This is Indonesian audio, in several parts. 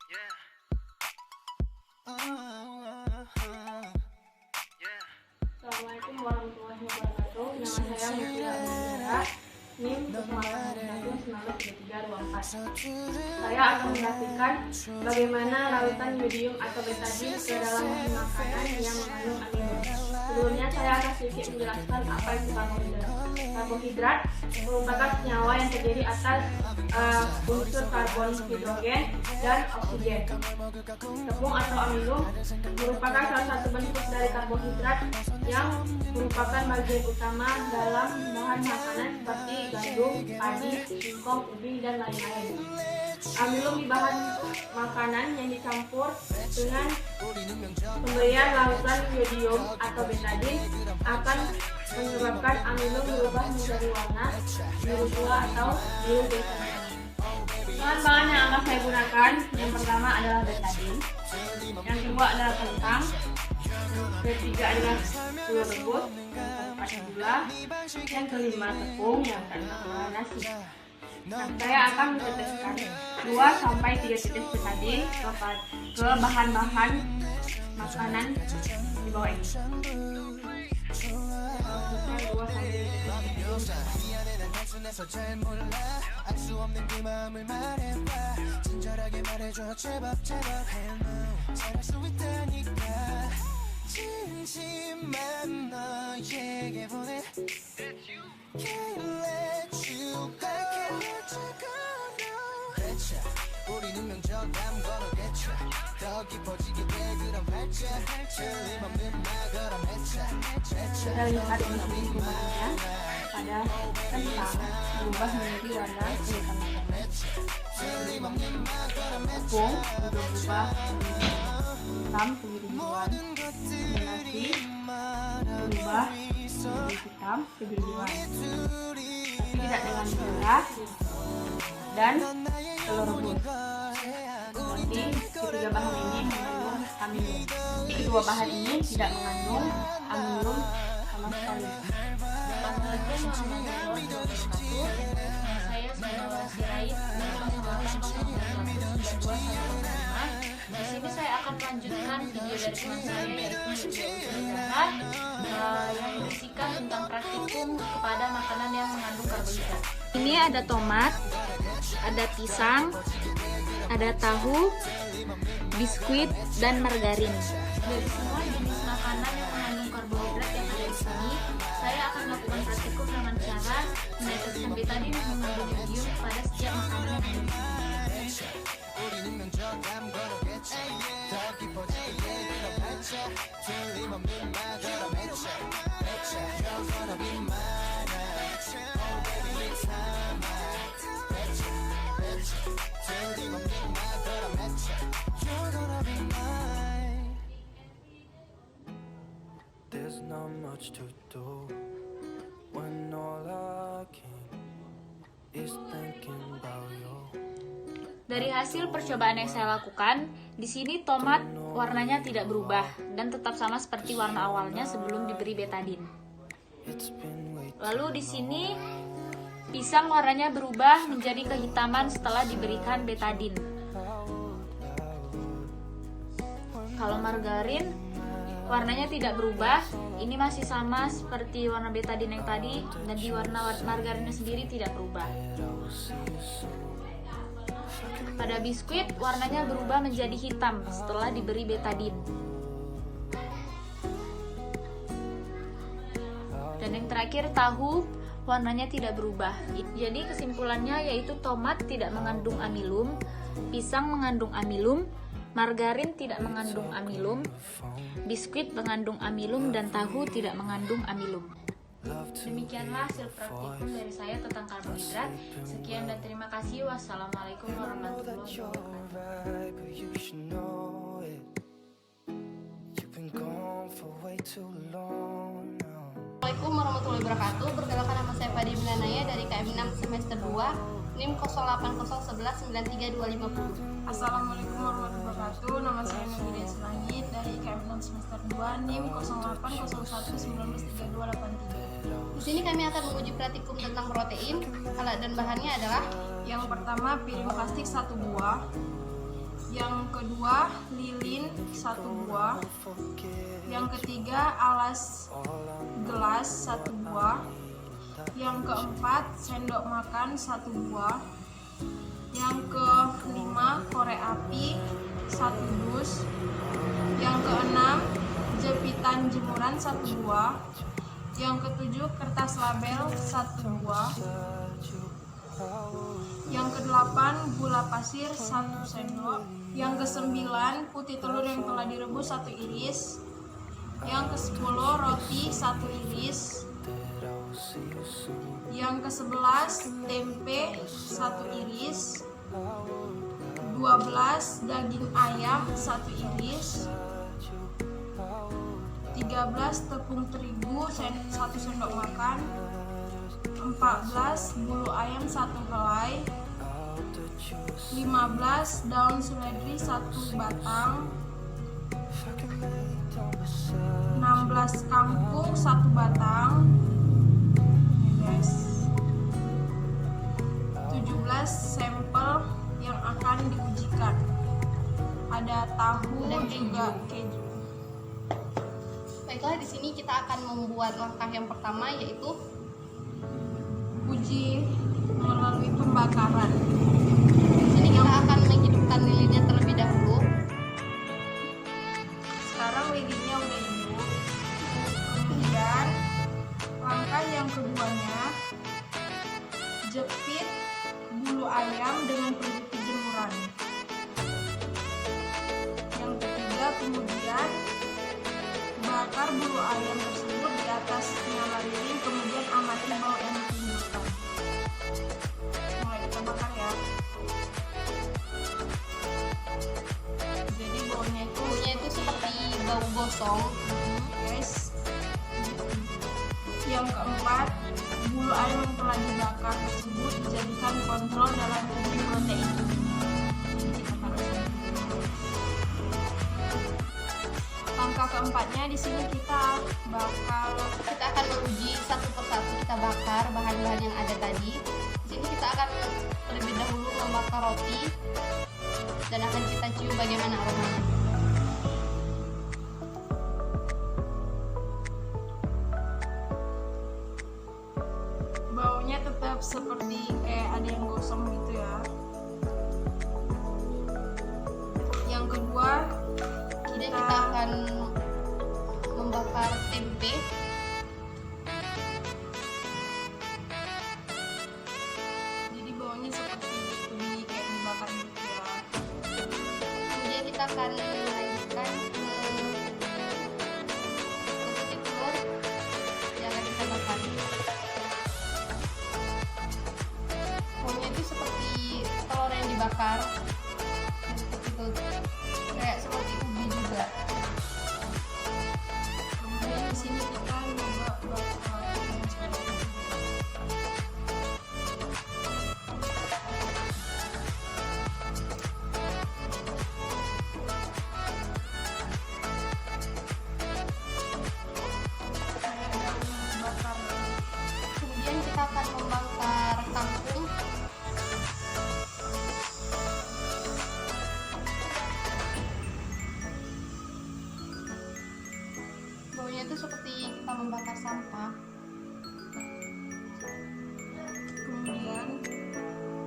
Assalamualaikum warahmatullahi wabarakatuh. Nama saya Mufida Amelia, NIM 08119324. Saya akan menjelaskan bagaimana larutan yodium atau betadin ke dalam bahan makanan yang mengandung amino. Sebelumnya saya akan sedikit menjelaskan apa itu karbohidrat. Karbohidrat merupakan senyawa yang terdiri atas unsur karbon, hidrogen, dan oksigen. Tepung atau amino merupakan salah satu bentuk dari karbohidrat yang merupakan bagian utama dalam bahan makanan seperti gandum, padi, singkong, ubi, dan lain-lain. Amilum di bahan makanan yang dicampur dengan pemberian larutan yodium atau betadin akan menyebabkan amilum berubah menjadi warna biru tua atau biru betadin. Bahan-bahan yang akan saya gunakan, yang pertama adalah betadin, yang kedua adalah kentang, yang ketiga adalah gula rebus, yang keempat gula, yang kelima tepung, yang keenam adalah nasi. Nah, saya akan meneteskan 2-3 tetes betadin ke bahan-bahan makanan di bawah ini. Kita lihat di sini perubahannya pada kentang berubah menjadi warna hitam. Tepung juga berubah hitam kebiruan, dan nasi berubah menjadi hitam kebiruan, tapi tidak dengan gula dan telur rebus. Berarti ketiga bahan ini mengandung amilum. Kedua bahan ini tidak mengandung amilum sama sekali. Assalamualaikum warahmatullahi wabarakatuh. Saya Sinawa Sirait, Di sini saya akan melanjutkan video dari teman saya yaitu yang berisikan tentang praktikum kepada makanan yang mengandung karbohidrat. Ini ada tomat, ada pisang, ada tahu, biskuit, dan margarin. Dari semua jenis makanan yang mengandung karbohidrat yang ada di sini, saya akan melakukan praktikum dengan cara meneteskan betadin yang mengandung yodium pada setiap makanan yang ada di sini. There's not much to do when all I can is thinking about you. Dari hasil percobaan yang saya lakukan, di sini tomat warnanya tidak berubah dan tetap sama seperti warna awalnya sebelum diberi betadin. Lalu di sini pisang warnanya berubah menjadi kehitaman setelah diberikan betadin. Kalau margarin warnanya tidak berubah, ini masih sama seperti warna betadin yang tadi, dan di warna margarinnya sendiri tidak berubah. Pada biskuit, warnanya berubah menjadi hitam setelah diberi betadin. Dan yang terakhir, tahu warnanya tidak berubah. Jadi kesimpulannya yaitu tomat tidak mengandung amilum, pisang mengandung amilum, margarin tidak mengandung amilum, biskuit mengandung amilum, dan tahu tidak mengandung amilum. Demikianlah hasil praktikum dari saya tentang karbohidrat. Sekian dan terima kasih. Wassalamualaikum warahmatullahi wabarakatuh. Assalamualaikum warahmatullahi wabarakatuh. Perkenalkan, nama saya Fadi Milanaya dari KM 6 semester 2, NIM 0801193250. Assalamualaikum warahmatullahi wabarakatuh. Nama saya Nurhidayah Selangit dari KM 6 semester 2, NIM 0801193283. Di sini kami akan menguji praktikum tentang protein. Alat dan bahannya adalah Yang pertama, piring plastik 1 buah, Yang kedua, lilin 1 buah. Yang ketiga, alas gelas 1 buah. Yang keempat, sendok makan 1 buah. Yang kelima, korek api 1 dus. Yang keenam, jepitan jemuran 1 buah. Yang ketujuh, kertas label 1 buah. Yang kedelapan, gula pasir 1 sendok. Yang kesembilan, putih telur yang telah direbus 1 iris. Yang kesepuluh, roti 1 iris. Yang kesebelas, tempe 1 iris. 12, daging ayam 1 iris. 13, tepung terigu 1 sendok makan. 14, bulu ayam 1 helai. 15, daun seledri 1 batang. 16, kangkung 1 batang. Ini guys. 17, sampel yang akan diujikan. Ada tahu dan juga keju. Baiklah, di sini kita akan membuat langkah yang pertama, yaitu Uji melalui pembakaran. di sini kita akan menghidupkan lilinnya terlebih dahulu. Sekarang lilinnya udah hidup. Kemudian langkah yang keduanya, jepit bulu ayam dengan penjepit jemuran. Yang ketiga, kemudian bakar bulu ayam tersebut di atas nyala lilin, kemudian amati bau yang ditimbulkan. Mulai kita bakar ya. Jadi baunya itu Seperti bau gosong. guys. Yang keempat, bulu ayam yang telah dibakar tersebut dijadikan kontrol dalam uji protein. Kita taruh sini. Langkah keempatnya, di sini kita Kita akan menguji satu persatu, kita bakar bahan-bahan yang ada tadi. Di sini kita akan terlebih dahulu membakar roti dan akan kita cium bagaimana aromanya. baunya tetap seperti kayak ada yang gosong gitu ya. Yang kedua, Kemudian kita akan membakar tempe. jadi baunya seperti lebih kayak dibakar gitu ya. Kemudian kita akan melanjutkan ke putih telur yang akan kita bakar. Baunya itu seperti telur yang dibakar. Seperti itu. Kayak seperti ubi juga. Kemudian di sini kita coba bakar yang seperti ini. Kayak daun bakar. Kemudian kita akan membakar kangkung. Baunya itu seperti kita membakar sampah. Kemudian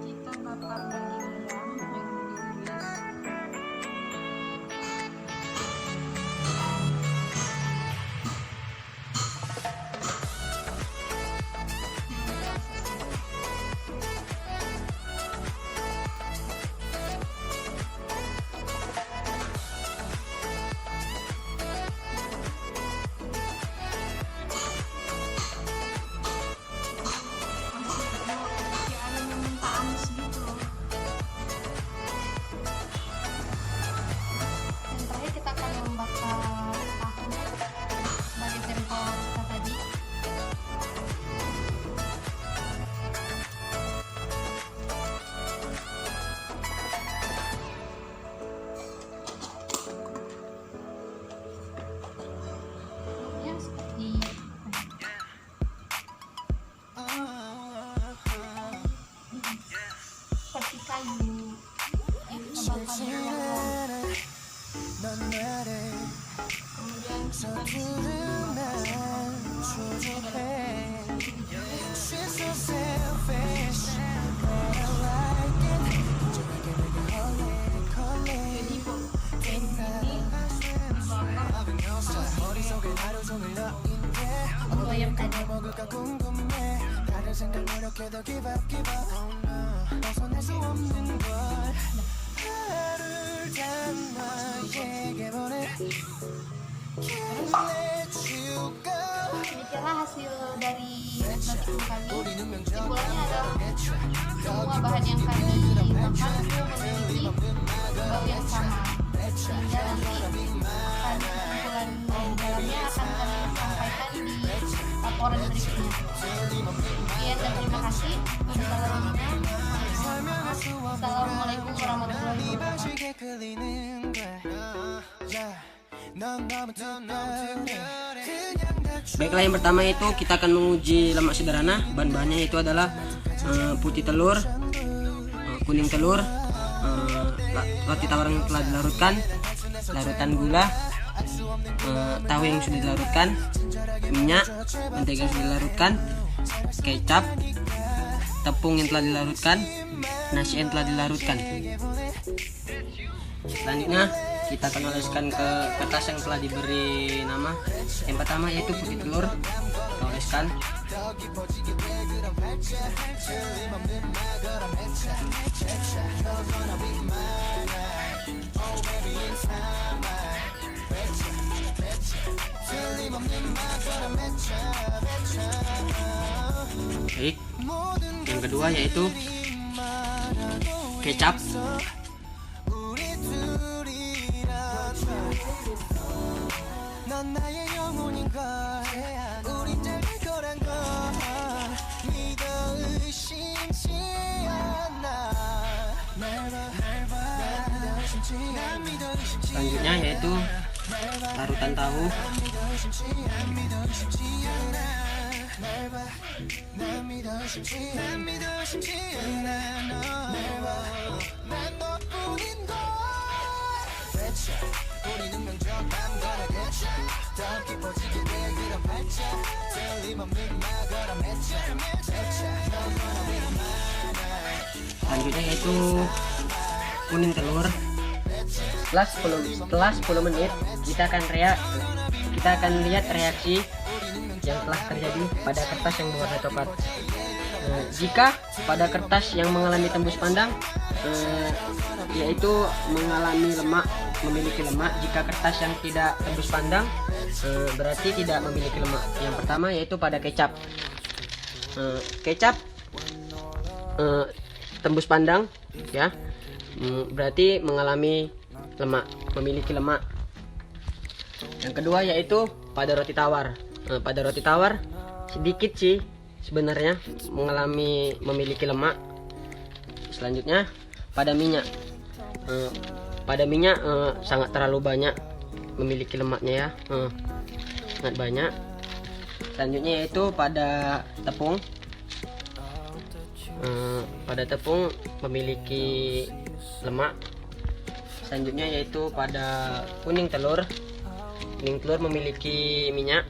kita bakar daging ayam yang diiris. Kayak ada yang minta amis gitu loh. Dan terakhir kita akan membakar tahu sebagai sampel kita tadi. Baunya seperti kayu yang kita bakar. Kemudian kita Goyang tadi. Demikianlah hasil dari praktikum kami. Kesimpulannya adalah semua bahan yang kami makan itu memiliki bau yang sama. Sehingga nanti akan kesimpulan dari dalamnya akan kami sampaikan di laporan berikutnya. Sekian dan terima kasih. Assalamualaikum warahmatullahi wabarakatuh. Baiklah, yang pertama itu kita akan menguji lemak sederhana. Bahan-bahannya itu adalah putih telur, kuning telur, roti tawar yang telah dilarutkan, larutan gula, tahu yang sudah dilarutkan, minyak, mentega yang sudah dilarutkan, kecap, tepung yang telah dilarutkan, nasi yang telah dilarutkan. Selanjutnya kita akan oleskan ke kertas yang telah diberi nama. Yang pertama yaitu putih telur, kita oleskan. Baik, yang kedua yaitu kecap. Selanjutnya yaitu larutan tahu. Selanjutnya yaitu kuning telur. Setelah 10 menit kita akan lihat reaksi yang telah terjadi pada kertas yang berwarna coklat. Jika pada kertas yang mengalami tembus pandang yaitu memiliki lemak. Jika kertas yang tidak tembus pandang berarti tidak memiliki lemak. Yang pertama yaitu pada kecap. Kecap tembus pandang ya, berarti mengalami lemak, memiliki lemak. Yang kedua yaitu pada roti tawar. Pada roti tawar sedikit sih sebenarnya memiliki lemak. Selanjutnya pada minyak. Pada minyak sangat terlalu banyak memiliki lemaknya ya, sangat banyak. Selanjutnya yaitu pada tepung. Pada tepung memiliki lemak. Selanjutnya yaitu pada kuning telur. Kuning telur memiliki minyak.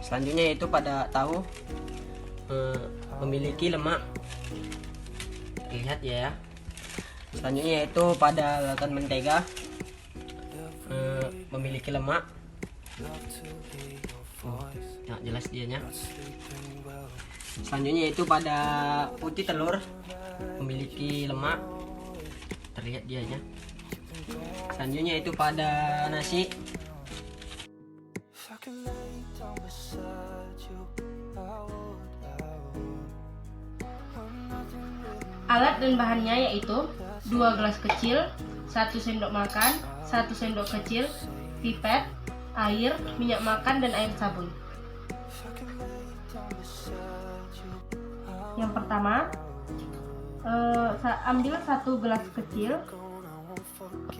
Selanjutnya yaitu pada tahu memiliki lemak. Lihat ya. Selanjutnya yaitu pada larutan mentega memiliki lemak. Nah, jelas dianya. Selanjutnya yaitu pada putih telur memiliki lemak, terlihat dianya. Selanjutnya yaitu pada nasi. Alat dan bahannya yaitu 2 gelas kecil, 1 sendok makan, 1 sendok kecil, pipet, air, minyak makan, dan air sabun. Yang pertama, ambil 1 gelas kecil,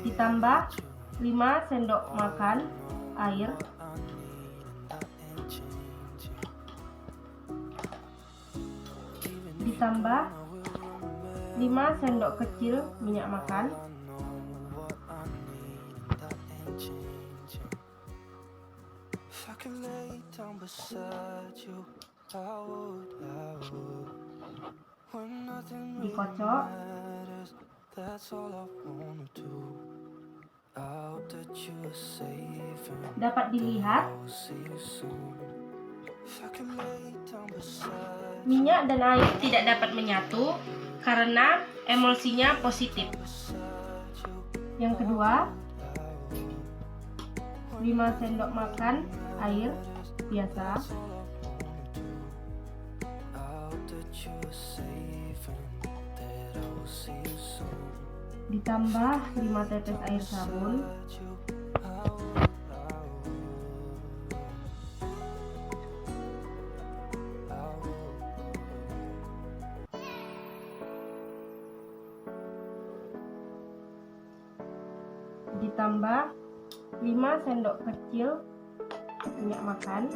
ditambah 5 sendok makan air, ditambah 5 sendok kecil minyak makan, 'Cause dikocok, dapat dilihat minyak dan air tidak dapat menyatu karena emulsinya positif. Yang kedua, 5 sendok makan air biasa, ditambah 5 tetes air sabun, ditambah 5 sendok kecil minyak makan,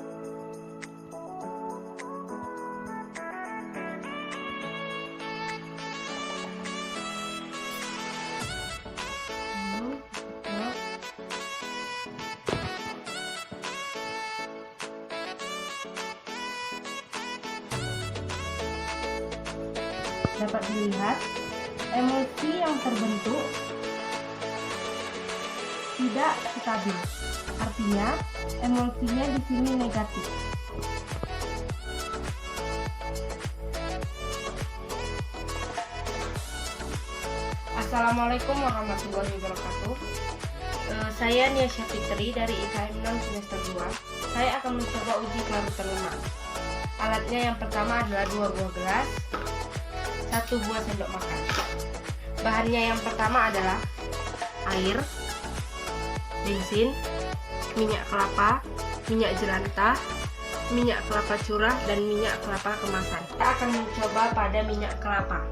dapat dilihat emulsi yang terbentuk tidak stabil. Artinya emulsinya di sini negatif. Assalamualaikum warahmatullahi wabarakatuh. Saya Niasya Fitri dari IKM 6 semester 2. Saya akan mencoba uji kelarutan lemak. Alatnya yang pertama adalah 2 buah gelas, 1 buah sendok makan. Bahannya yang pertama adalah air, bensin, minyak kelapa, minyak jelantah, minyak kelapa curah, dan minyak kelapa kemasan. Kita akan mencoba pada minyak kelapa.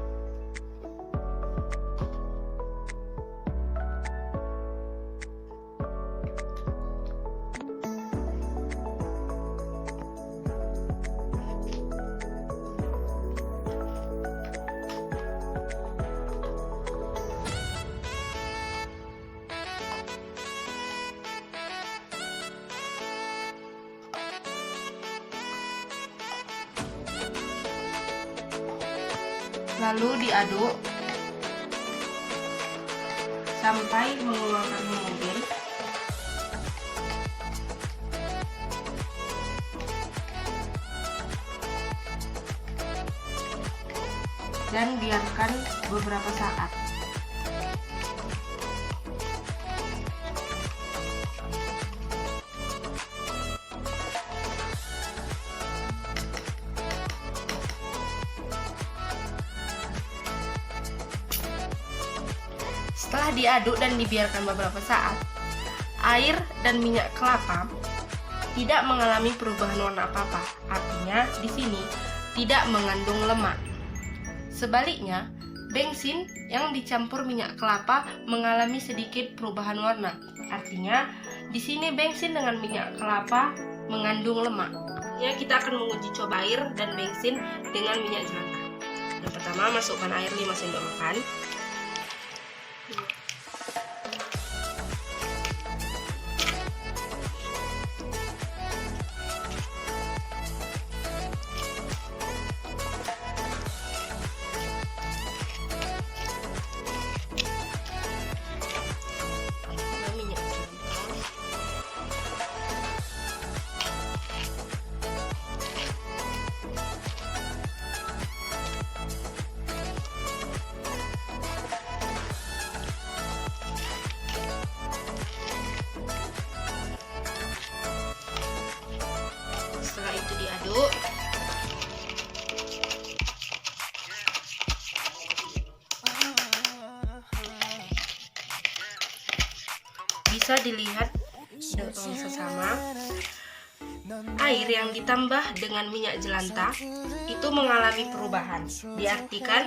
Lalu diaduk sampai mengeluarkan homogen. Dan biarkan beberapa saat. Setelah diaduk dan dibiarkan beberapa saat, air dan minyak kelapa tidak mengalami perubahan warna apa-apa. Artinya di sini tidak mengandung lemak. Sebaliknya, bensin yang dicampur minyak kelapa mengalami sedikit perubahan warna. Artinya di sini bensin dengan minyak kelapa mengandung lemak. Ya, kita akan menguji coba air dan bensin dengan minyak jelantah. Yang pertama, masukkan air 5 sendok makan. Setelah itu diaduk. Bisa dilihat dengan sesama, air yang ditambah dengan minyak jelantah itu mengalami perubahan. Diartikan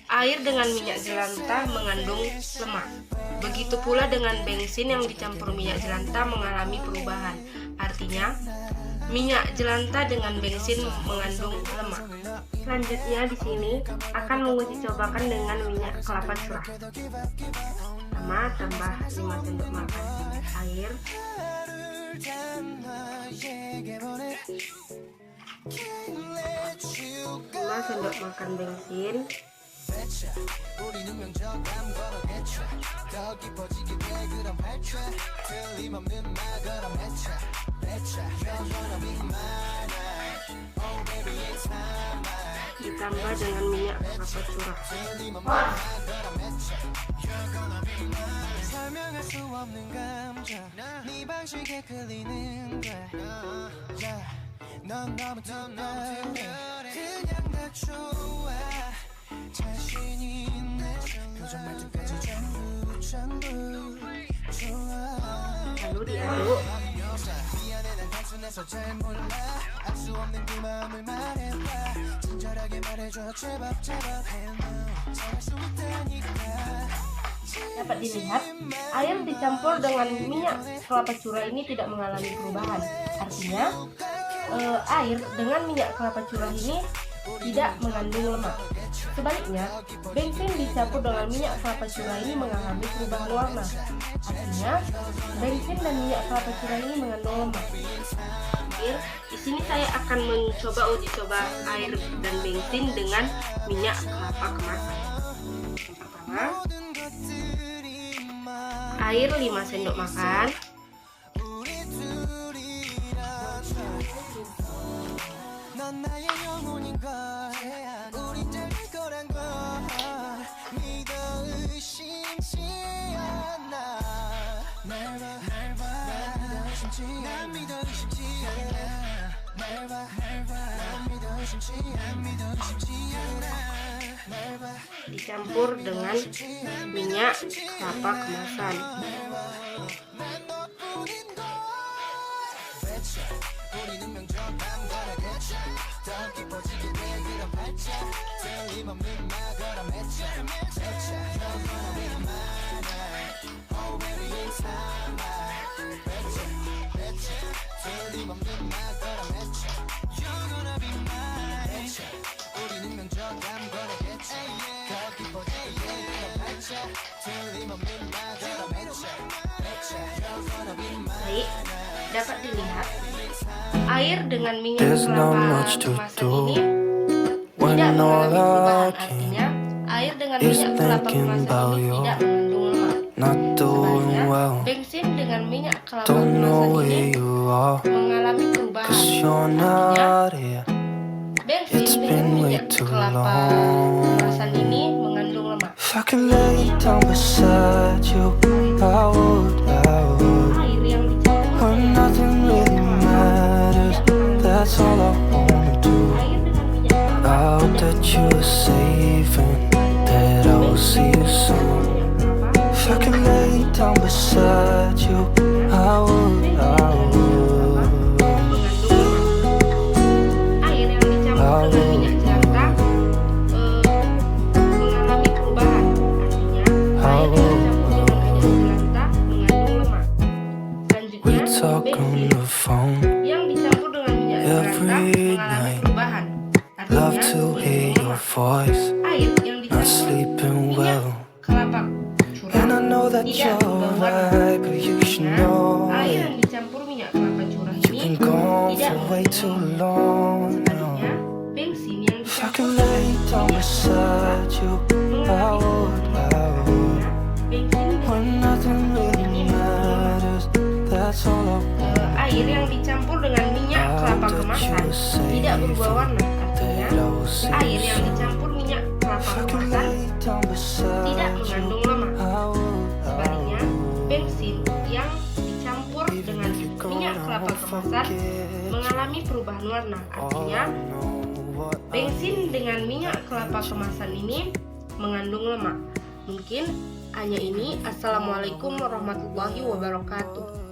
air dengan minyak jelantah mengandung lemak. Begitu pula dengan bensin yang dicampur minyak jelantah mengalami perubahan. Artinya minyak jelantah dengan bensin mengandung lemak. Selanjutnya di sini akan menguji cobakan dengan minyak kelapa curah. Pertama, tambah 5 sendok makan air. 5 sendok makan bensin. 5 ditambah dengan minyak kelapa curah. Lalu diaduk. Dapat dilihat, air dicampur dengan minyak kelapa curah ini tidak mengalami perubahan. Artinya, air dengan minyak kelapa curah ini tidak mengandung lemak. Sebaliknya, bensin dicampur dengan minyak kelapa curah ini mengalami perubahan warna. Artinya, bensin dan minyak kelapa curah ini mengandung lemak. Di sini saya akan mencoba uji coba air dan bensin dengan minyak kelapa kemasan. Yang pertama, air 5 sendok makan. Dicampur dengan minyak kelapa kemasan. Baik, dapat dilihat air dengan minyak kelapa kemasan ini tidak mengalami perubahan. Artinya, air dengan minyak kelapa kemasan ini tidak mengandung lemak. Sebaliknya, bensin dengan minyak kelapa kemasan ini mengalami perubahan. Artinya, bensin dengan minyak kelapa kemasan ini mengandung lemak. Air yang dicampur that's all I wanna do. I hope that you are safe and that I will see you soon. If I can lay down beside you, I would. Air yang dicampur dengan minyak jelantah mengalami perubahan. Artinya, air yang dicampur dengan minyak jelantah mengandung lemak. We Selanjutnya, talk on bensin the phone yang dicampur dengan minyak jelantah mengalami perubahan. love Artinya, to hear your voice. air yang Not dicampur sleeping minyak well, kelapa curah and I know that tidak you're berubah warna. right, but you should Nah, know air yang it. dicampur minyak kelapa curah You've ini been gone tidak for way too mengandung lemak. long now. Sebaliknya, bensin yang If I dicampur can lay down beside you, I would. bensin When nothing really matters, that's all I want. air yang dicampur dengan minyak kelapa kemasan tidak berubah warna. Artinya, air yang dicampur minyak kelapa kemasan tidak mengandung lemak. Sebaliknya, bensin yang dicampur dengan minyak kelapa kemasan mengalami perubahan warna. Artinya, bensin dengan minyak kelapa kemasan ini mengandung lemak. Mungkin hanya ini. Assalamualaikum warahmatullahi wabarakatuh.